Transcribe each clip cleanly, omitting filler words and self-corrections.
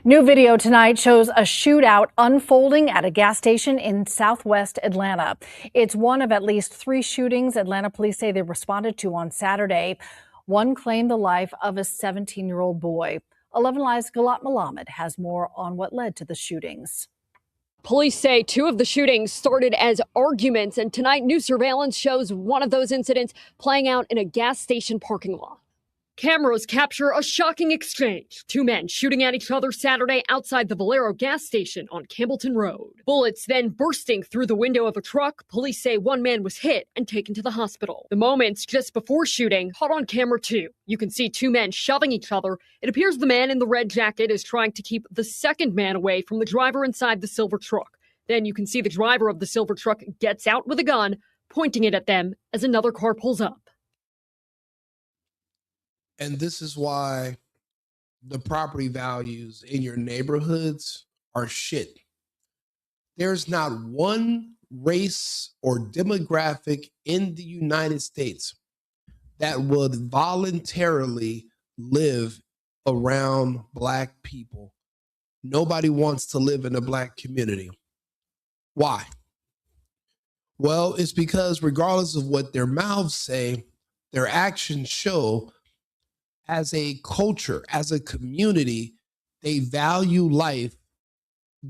New video tonight shows a shootout unfolding at a gas station in southwest Atlanta. It's one of at least 3 shootings Atlanta police say they responded to on Saturday. One claimed the life of a 17-year-old boy. 11 Live's Galat Malamed has more on what led to the shootings. Police say 2 of the shootings started as arguments, and tonight new surveillance shows one of those incidents playing out in a gas station parking lot. Cameras capture a shocking exchange. 2 men shooting at each other Saturday outside the Valero gas station on Campbellton Road. Bullets then bursting through the window of a truck. Police say 1 man was hit and taken to the hospital. The moments just before shooting caught on camera too. You can see 2 men shoving each other. It appears the man in the red jacket is trying to keep the second man away from the driver inside the silver truck. Then you can see the driver of the silver truck gets out with a gun, pointing it at them as another car pulls up. And this is why the property values in your neighborhoods are shit. There's not one race or demographic in the United States that would voluntarily live around Black people. Nobody wants to live in a Black community. Why? Well, it's because regardless of what their mouths say, their actions show. As a culture, as a community, they value life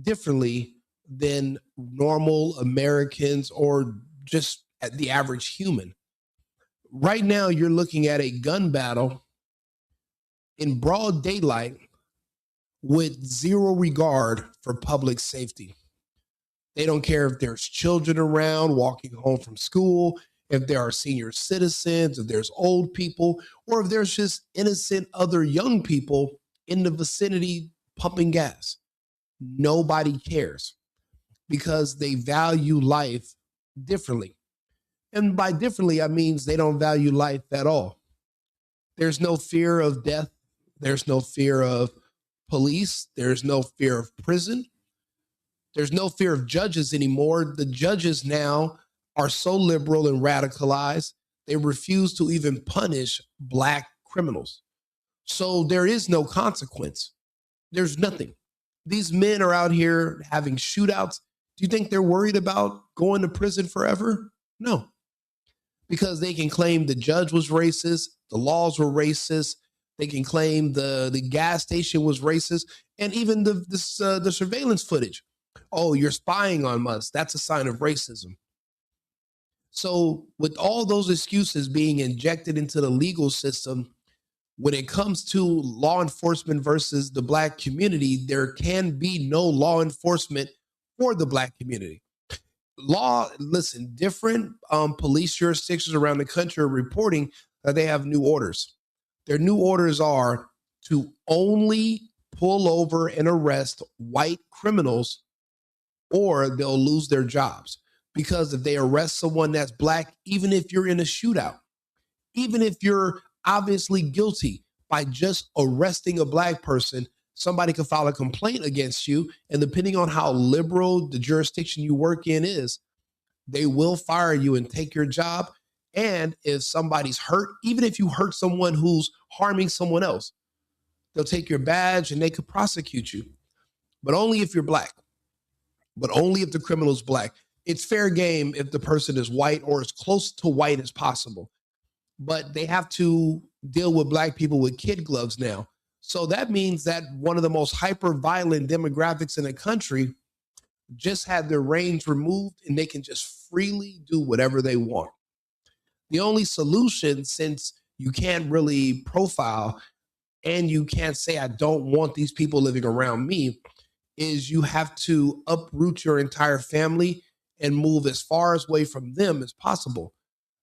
differently than normal Americans or just the average human. Right now, you're looking at a gun battle in broad daylight with zero regard for public safety. They don't care if there's children around walking home from school, if there are senior citizens, if there's old people, or if there's just innocent other young people in the vicinity pumping gas. Nobody cares because they value life differently. And by differently, I mean they don't value life at all. There's no fear of death. There's no fear of police. There's no fear of prison. There's no fear of judges anymore. The judges now are so liberal and radicalized, they refuse to even punish Black criminals. So there is no consequence. There's nothing. These men are out here having shootouts. Do you think they're worried about going to prison forever? No. Because they can claim the judge was racist, the laws were racist, they can claim the gas station was racist, and even the surveillance footage. Oh, you're spying on us. That's a sign of racism. So with all those excuses being injected into the legal system, when it comes to law enforcement versus the Black community, there can be no law enforcement for the Black community. Different police jurisdictions around the country are reporting that they have new orders. Their new orders are to only pull over and arrest white criminals or they'll lose their jobs. Because if they arrest someone that's Black, even if you're in a shootout, even if you're obviously guilty by just arresting a Black person, somebody could file a complaint against you. And depending on how liberal the jurisdiction you work in is, they will fire you and take your job. And if somebody's hurt, even if you hurt someone who's harming someone else, they'll take your badge and they could prosecute you. But only if you're Black. But only if the criminal's Black. It's fair game if the person is white or as close to white as possible. But they have to deal with Black people with kid gloves now. So that means that one of the most hyper-violent demographics in the country just had their reins removed and they can just freely do whatever they want. The only solution, since you can't really profile and you can't say, I don't want these people living around me, is you have to uproot your entire family and move as far away from them as possible.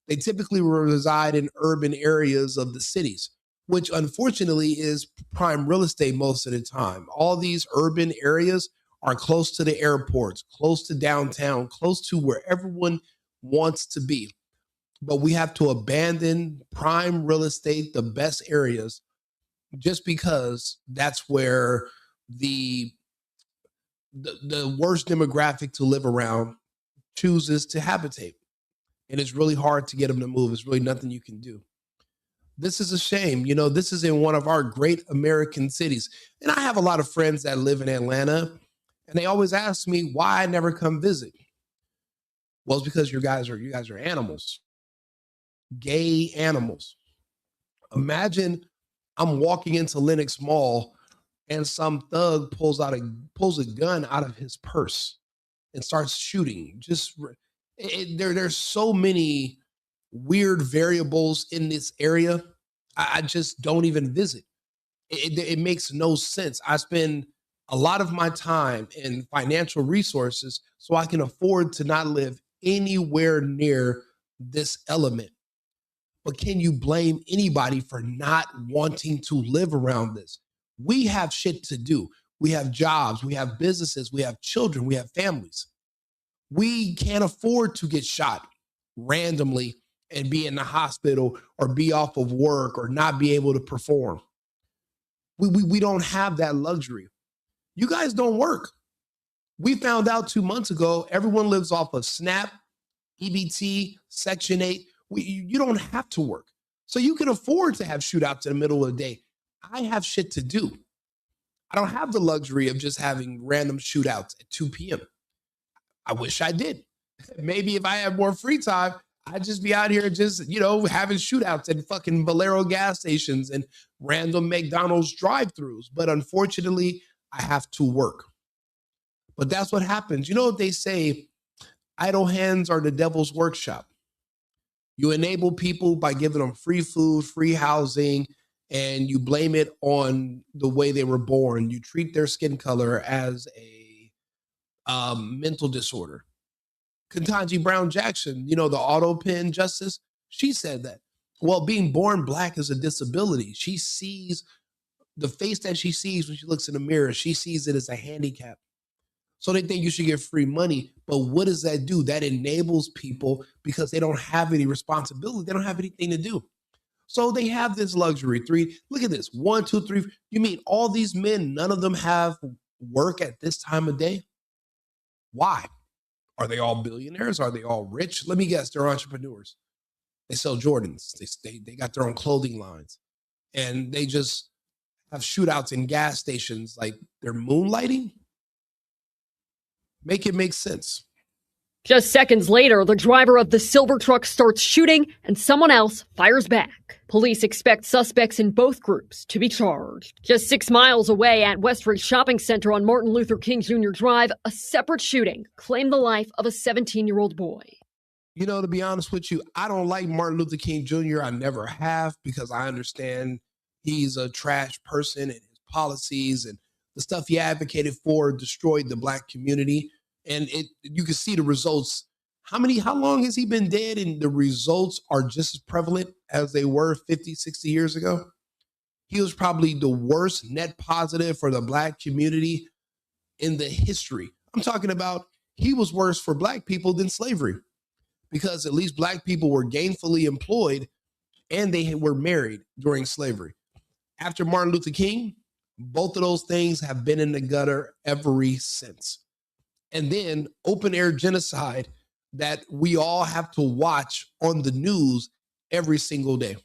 They typically reside in urban areas of the cities, which unfortunately is prime real estate most of the time. All these urban areas are close to the airports, close to downtown, close to where everyone wants to be. But we have to abandon prime real estate, the best areas, just because that's where the worst demographic to live around chooses to habitate. And it's really hard to get them to move. It's really nothing you can do. This is a shame. You know, this is in one of our great American cities. And I have a lot of friends that live in Atlanta, and they always ask me why I never come visit. Well, it's because you guys are animals, gay animals. Imagine I'm walking into Lenox Mall and some thug pulls a gun out of his purse and starts shooting. There's so many weird variables in this area. I just don't even visit. It makes no sense. I spend a lot of my time and financial resources so I can afford to not live anywhere near this element. But can you blame anybody for not wanting to live around this? We have shit to do. We have jobs, we have businesses, we have children, we have families. We can't afford to get shot randomly and be in the hospital or be off of work or not be able to perform. We don't have that luxury. You guys don't work. We found out 2 months ago, everyone lives off of SNAP, EBT, Section 8. You don't have to work. So you can afford to have shootouts in the middle of the day. I have shit to do. I don't have the luxury of just having random shootouts at 2 p.m. I wish I did. Maybe if I had more free time, I'd just be out here just, having shootouts at fucking Valero gas stations and random McDonald's drive-thrus. But unfortunately, I have to work. But that's what happens. You know what they say? Idle hands are the devil's workshop. You enable people by giving them free food, free housing, and you blame it on the way they were born. You treat their skin color as a mental disorder. Ketanji Brown Jackson, the auto pen justice, she said that. Well, being born black is a disability. She sees the face that she sees when she looks in the mirror. She sees it as a handicap. So they think you should get free money. But what does that do? That enables people because they don't have any responsibility. They don't have anything to do. So they have this luxury. Look at this. 1, 2, 3. You mean all these men, none of them have work at this time of day? Why? Are they all billionaires? Are they all rich? Let me guess, they're entrepreneurs. They sell Jordans. They got their own clothing lines. And they just have shootouts in gas stations like they're moonlighting. Make it make sense. Just seconds later, the driver of the silver truck starts shooting and someone else fires back. Police expect suspects in both groups to be charged. Just 6 miles away at Westridge Shopping Center on Martin Luther King Jr. Drive, a separate shooting claimed the life of a 17-year-old boy. To be honest with you, I don't like Martin Luther King Jr. I never have because I understand he's a trash person and his policies and the stuff he advocated for destroyed the black community. And you can see the results. How long has he been dead? And the results are just as prevalent as they were 50, 60 years ago. He was probably the worst net positive for the black community in the history. I'm talking about he was worse for black people than slavery because at least black people were gainfully employed and they were married during slavery. After Martin Luther King, both of those things have been in the gutter ever since. And then open air genocide that we all have to watch on the news every single day.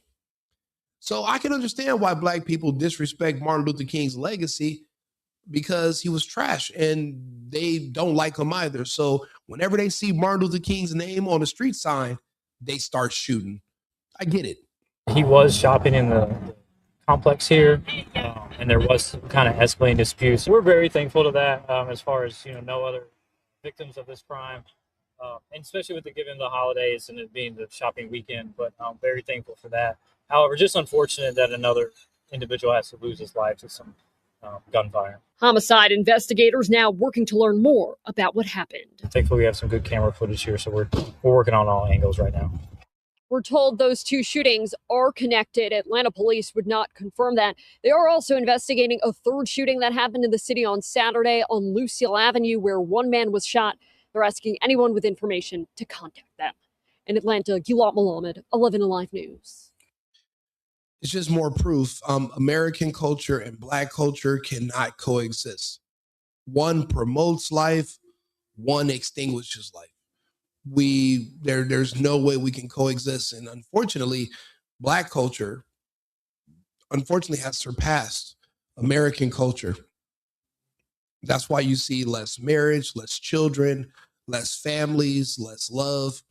So I can understand why black people disrespect Martin Luther King's legacy because he was trash and they don't like him either. So whenever they see Martin Luther King's name on a street sign, they start shooting. I get it. He was shopping in the complex here, and there was some kind of escalating disputes. We're very thankful to that as far as, no other victims of this crime, and especially with given the holidays and it being the shopping weekend, but I'm very thankful for that. However, just unfortunate that another individual has to lose his life to some gunfire. Homicide investigators now working to learn more about what happened. Thankfully, we have some good camera footage here, so we're working on all angles right now. We're told those 2 shootings are connected. Atlanta police would not confirm that. They are also investigating a 3rd shooting that happened in the city on Saturday on Lucille Avenue, where 1 man was shot. They're asking anyone with information to contact them. In Atlanta, Gilad Mohammed, 11 Alive News. It's just more proof. American culture and black culture cannot coexist. One promotes life, one extinguishes life. There's no way we can coexist. And unfortunately, black culture unfortunately has surpassed American culture. That's why you see less marriage, less children, less families, less love,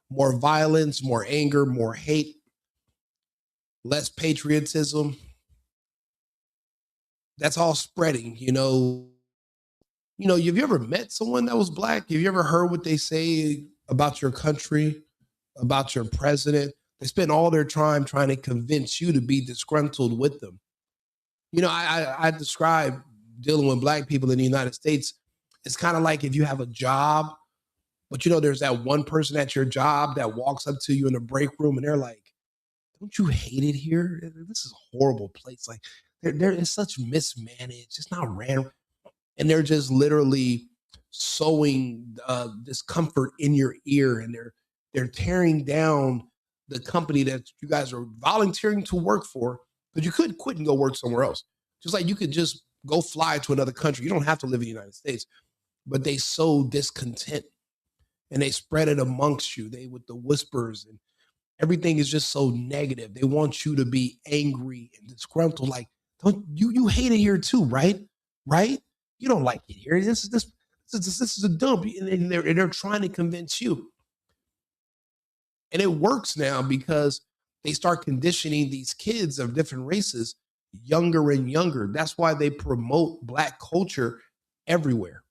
more violence, more anger, more hate, less patriotism. That's all spreading, have you ever met someone that was black? Have you ever heard what they say about your country, about your president? They spend all their time trying to convince you to be disgruntled with them. I describe dealing with black people in the United States. It's kind of like if you have a job, but there's that one person at your job that walks up to you in the break room and they're like, don't you hate it here? This is a horrible place. Like there is such mismanaged. It's not random. And they're just literally sowing discomfort in your ear, and they're tearing down the company that you guys are volunteering to work for, but you could quit and go work somewhere else. Just like you could just go fly to another country. You don't have to live in the United States, but they sow discontent and they spread it amongst you. They with the whispers, and everything is just so negative. They want you to be angry and disgruntled. Like, don't you hate it here too, right? Right? You don't like it here. This is a dump, and they're trying to convince you. And it works now because they start conditioning these kids of different races younger and younger. That's why they promote black culture everywhere.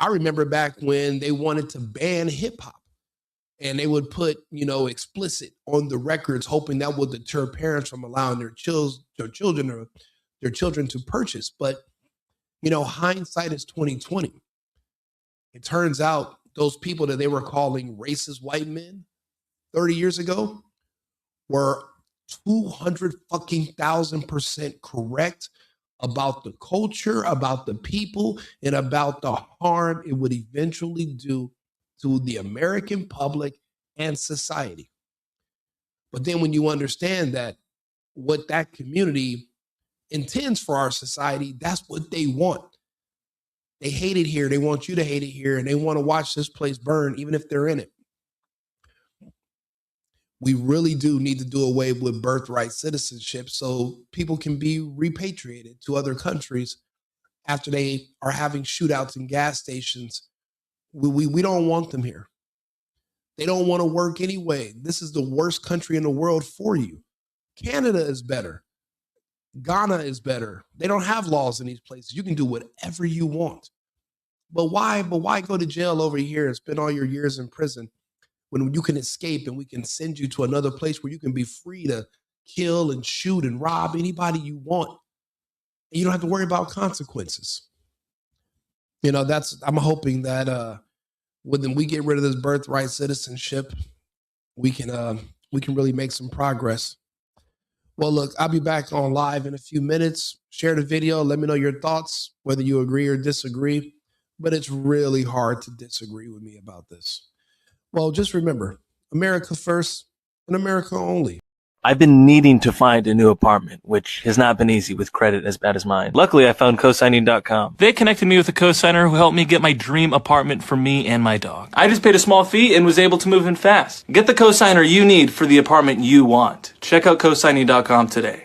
I remember back when they wanted to ban hip hop, and they would put, explicit on the records, hoping that would deter parents from allowing their children to purchase. But hindsight is 2020. It turns out those people that they were calling racist white men 30 years ago were 200,000% correct about the culture, about the people, and about the harm it would eventually do to the American public and society. But then when you understand that what that community intends for our society, that's what they want. They hate it here. They want you to hate it here, and they want to watch this place burn, even if they're in it. We really do need to do away with birthright citizenship so people can be repatriated to other countries after they are having shootouts in gas stations. We don't want them here. They don't want to work anyway. This is the worst country in the world for you. Canada is better. Ghana is better. They don't have laws in these places. You can do whatever you want. But why go to jail over here and spend all your years in prison when you can escape and we can send you to another place where you can be free to kill and shoot and rob anybody you want. And you don't have to worry about consequences. I'm hoping that when we get rid of this birthright citizenship, we can really make some progress. Well, look, I'll be back on live in a few minutes. Share the video. Let me know your thoughts, whether you agree or disagree. But it's really hard to disagree with me about this. Well, just remember, America first and America only. I've been needing to find a new apartment, which has not been easy with credit as bad as mine. Luckily, I found cosigning.com. They connected me with a cosigner who helped me get my dream apartment for me and my dog. I just paid a small fee and was able to move in fast. Get the cosigner you need for the apartment you want. Check out cosigning.com today.